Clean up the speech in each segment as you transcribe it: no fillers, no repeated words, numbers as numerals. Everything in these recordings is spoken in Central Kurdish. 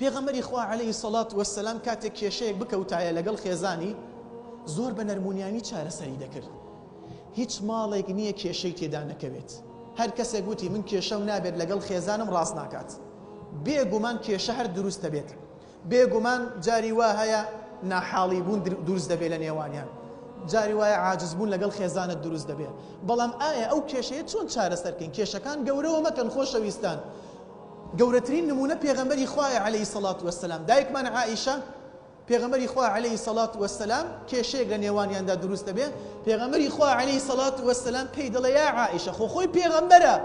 پێغەمبەری خوا عەلەیهی سەڵات وەسەلام کاتێک کێشەیەک بکەوتایە لەگەڵ خێزانی زۆر بە نەرمونیانی چارەسەری دەکرد. هیچ ماڵێک نییە کێشەی تێدا نەکەوێت. هەر کەسێک گوتی من کێشەم نابێت لەگەڵ خێزانم ڕاست ناکات. بێگومان کێشە هەر دروست دەبێت. بێگومان جاری وا هەیە ناحاڵی بوون دروست دەبێت لە نێوانیان. جاری وایە عاجز بوون لەگەڵ خێزانت دروست دەبێت. بەڵام ئایا ئەو کێشەیە چۆن چارەسەرکەین؟ کێشەکان گەورەوە مەکەن خۆشەویستان. گەورەترین نمونە پێغەمبەری خوایە عەلەیهی سەڵات وەسەلام. دایکمان عائیشە پێغەمبەری خوا عەلەیهی سەڵات وەسەلام کێشەیەک لە نێوانیاندا دروست دەبێت. پێغەمبەری خوا عەلەیهی سەڵات وەسەلام پێی دەڵێ یا عائیشە، خۆی پێغەمبەرە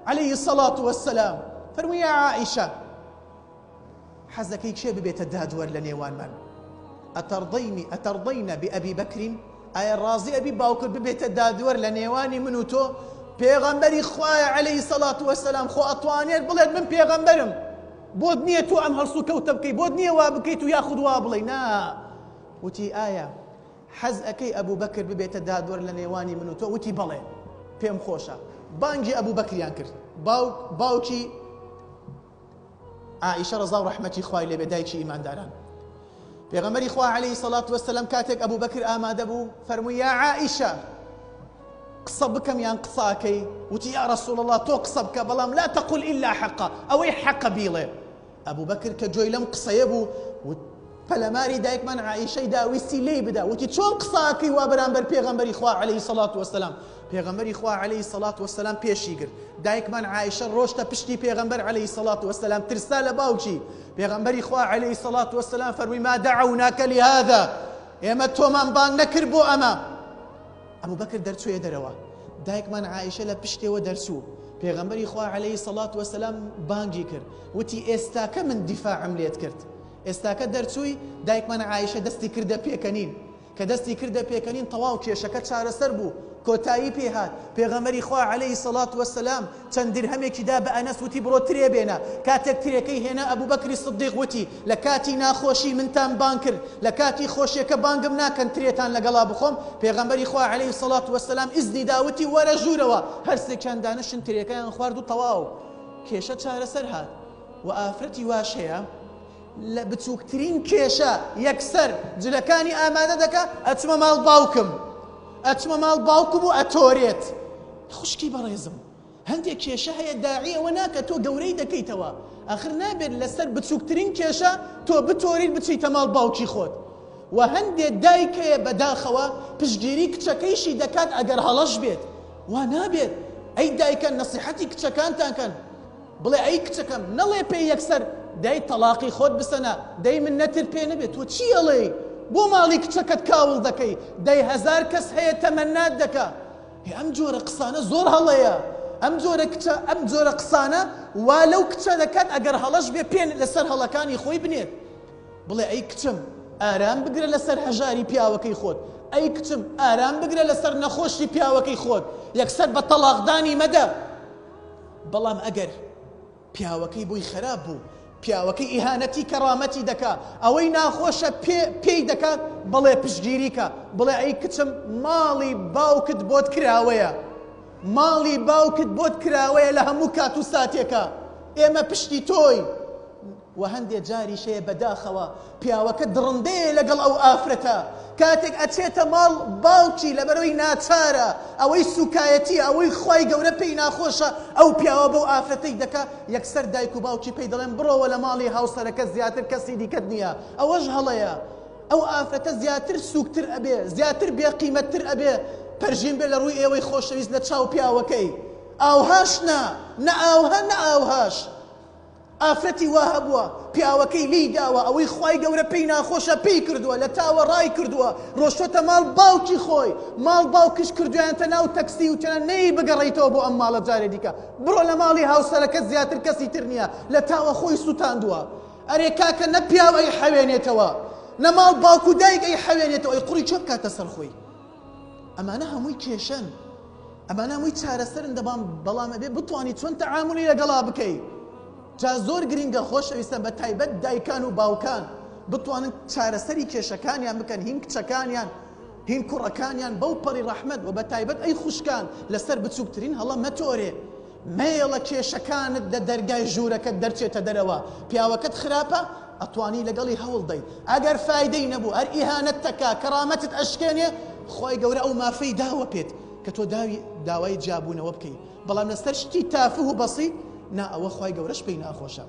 عەلەیهی سەڵات وەسەلام، فەرمووی یا عائیشە حەزەکەی کێ ببێتە دادوەر لە نێوانمان؟ ئەتەرضەینە بئەبی بەکرین؟ ئایا ڕازی ئەبی باوکر ببێتە دادوەر لە نێوانی من و تۆ؟ پێغەمبەری خوایە عەلەیهی سەڵات وەسەلام خۆ ئەتوانێت بڵێت من پێغەمبەرم، بۆت نییە تۆ ئەم هەڵسو کەوتە بکەیت، بۆت نییە وا بکەیت و یاخود وا بڵێ نا. وتی ئایا حەز ئەەکەی ئەبوو بەکر ببێتە دادوەر لە نێوانی من و تۆ؟ وتی بەڵێ پێم خۆشە. بانگی ئەبوو بەکریان کرد. باوکی عائیشە ڕەزا و ڕەحمەتی خوای لێبێ، دایکی ئیمانداران. پێغەمبەری خوا عەلەیهی سەڵات وەسەلام کاتێک ئەبوو بەکر ئامادە بوو فەرمووی یا عائیشە قسە بکەم یان قساکەی؟ وتی یا ڕەسوڵ الله تۆ قسە بکە، بەڵام لا تەقول ئیلا حەقا، ئەوەی حەقە بیڵێ. ئەبوو بەکر کە جۆی لەم قسەیە بوو پەلەماری دایکمان عائیشەی داویستی لێی بدا. وتی چۆن قساکەی وا بەرامبەر پێغەمبەری خوا عەلەیهی سەڵات وەسەلام؟ پێغەمبەری خوا عەلەیهی سەڵات وەسەلام پێشی کرد. دایکمان عائیشە ڕۆشتە پشتی پێغەمبەر عەلەیهی سەڵات وەسەلام ترسا لە باوکی. پێغەمبەری خوا عەلەیهی سەڵات وەسەلام فەرمووی ما دەعەوناکە لهذا، ئێمە تۆمان بانگ نەکرد بۆ ئەمە. ئەبوو بەکر دەرچوویە دەرەوە، دایکمان عائیشە لە پشتێوە دەرچوو. پێغەمبەری خوا عەلەیهی سەڵات وەسەلام بانگی کرد، وتی ئێستاکە من دیفاعم لێت کرد. ئێستاکە دەرچووی، دایکمان عائیشە دەستی کردە پێکەنین. کە دەستی کردە پێکەنین تەواو کێشەکە چارەسەر بوو، کۆتایی پێهات. پێغەمبەری خوا عەلەیهی سەڵات وەسەلام چەند درهەمێکی دا بە ئەنەس، وتی بڕۆ ترێ بێنە. کاتێک ترێکەی هێنا ئەبوو بەکری سیدیق وتی لە کاتی ناخۆشی منتان بانگ کرد، لە کاتی خۆشیەکە بانگم ناکەن ترێتان لەگەڵا بخۆم. پێغەمبەری خوا عەلەیهی سەڵات وەسەلام ئیزنی دا، وتی وەرە ژوورەوە. هەرسێکیان دانیشتن ترێکەیان خوارد و تەواو کێشە چارەسەر هات. و ئافرەتی واش هەیە لە بچووکترین کێشە یەکسەر جلەکانی ئامادە دەکا، ئەچمە ماڵ باوکم، ئەچمە ماڵ باوکم و ئەتۆرێت. خوشکی بەڕێزم، هەندێک کێشە هەیە داعی ئەوە ناکە تۆ گەورەی دەکەیتەوە. ئاخر نابێت لەسەر بچووکترین کێشە تۆ بتۆریت بچیتە ماڵ باوکی خۆت. و هەندێک دایکەیە بەداخەوە پشتگیری کچەکەیشی دەکات ئەگەر هەڵەش بێت. وا نابێت. ئەی دایکە نەسیحەتی کچەکانتان کەن، بڵێ ئەی کچەکەم نەڵێ پێی یەکسەر دای تەلاقی خۆت بسەنە، دای من نەتر پێ نەبێت. تۆ چی ئەڵێ؟ بۆ ماڵی کچەکەت کاوڵ دەکەی؟ دای هەزار کەس هەیە تەمەنات دەکا. ئەم جۆرە قسانە زۆر هەڵەیە. ئەم جۆرە قسانە وا لەو کچە دەکات ئەگەر هەڵەش بێ پێ لەسەر هەڵەکانی خۆی بنێت. بڵێ ئەی کچم ئارام بگرە لەسەر هەژاری پیاوەکەی خۆت، ئەی کچم ئارام بگرە لەسەر نەخۆشی پیاوەکەی خۆت، یەکسەر بە تەلاقدانی مەدە. بەڵام ئەگەر پیاوەکەی بووی خراپ بوو، پیاوەکەی ئیهانەتی کەرامەتی دەکا، ئەوەی ناخۆشە پێی دەکات، بڵێ پشتگیریکە، بڵێ ئەی کچم ماڵی باوکت بۆت کراوەیە، ماڵی باوکت بۆت کراوەیە لە هەموو کات و ساتێکە، ئێمە پشتی تۆی. و هەندێک جاری شەیە بەداخەوە پیاوەکە دڕندەیە لەگەڵ ئەو ئافرەتە، کاتێک ئەچێتە ماڵ باوکی لەبەرەوەی ناچارە، ئەوەی سوکایەتی، ئەوەی خوای گەورە پێی ناخۆشە، ئەو پیاوە بەو ئافرەتەی دەکا. یەکسەر دایک و باوکی پێی دەڵێن بڕۆوە لە ماڵی هاوسەرەکە، زیاتر کەسی دیکەت نییە. ئەوەش هەڵەیە. ئەو ئافرەتە زیاتر سوکتر ئەبێ، زیاتر بێقیمەتتر ئەبێ، پەرژین بێ لە ڕووی ئێوەی خۆشەویست لە چاو پیاوەکەی. ئاوهاش نە ئاوها نە ئاوهاش. ئافرەتی وا هەبووە پیاوەکەی لی داوە، ئەوەی خوای گەورە پێی ناخۆشە پێی کردووە، لە تاوە ڕای کردووە، ڕۆشتۆتە ماڵ باوکی خۆی، ماڵ باوکش کردویانتە ناو تەکسی و تەنە نەی بگەڕێیتەوە بۆ ئەم ماڵە جارێ دیکە، بڕۆ لە ماڵی هاوسەرەکە، زیاتر کەسی تر نییە، لە تاوە خۆی سوتاندووە. ئەرێ کاکە نە پیاو ئەی حەوێنێتەوە، نە ماڵ باوک و دایک ئەی حەوێنێتەوە، ئەی قوڕی چۆن کاتە سەر خۆی. ئەمانە هەمووی کێشەن، ئەمانە هەمووی چارەسەرن، بەڵام ئەبێ بتوانی چۆن تەعاملی لەگەڵا بکەی. جا زۆر گرینگە خۆشەویستە بە تایبەت دایکان و باوکان بتوانن چارەسەری کێشەکانیان بکەن، هین کچەکانیان، هین کوڕەکانیان بەو پەڕی ڕەحمەت. و بە تایبەت ئەی خوشکان لەسەر بچووکترین هەڵە مەتۆرێ، مێڵە کێشەکانت لە دەرگای ژوورەکەت دەرچێتە دەرەوە. پیاوەکەت خراپە، ئەتوانی لەگەڵی هەوڵ دەیت ئەگەر فایدەی نەبوو هەر ئیهانەت تەکا کەرامەتت ئەشکێنێ خۆی گەورە ئەو مافەی داوە پێت کە تۆ داوای جابوونەوە بکەیت بەڵام لەسەر شتی تافه و بەسیط نا ئەوە خۆی گەورەش پێی ناخۆشە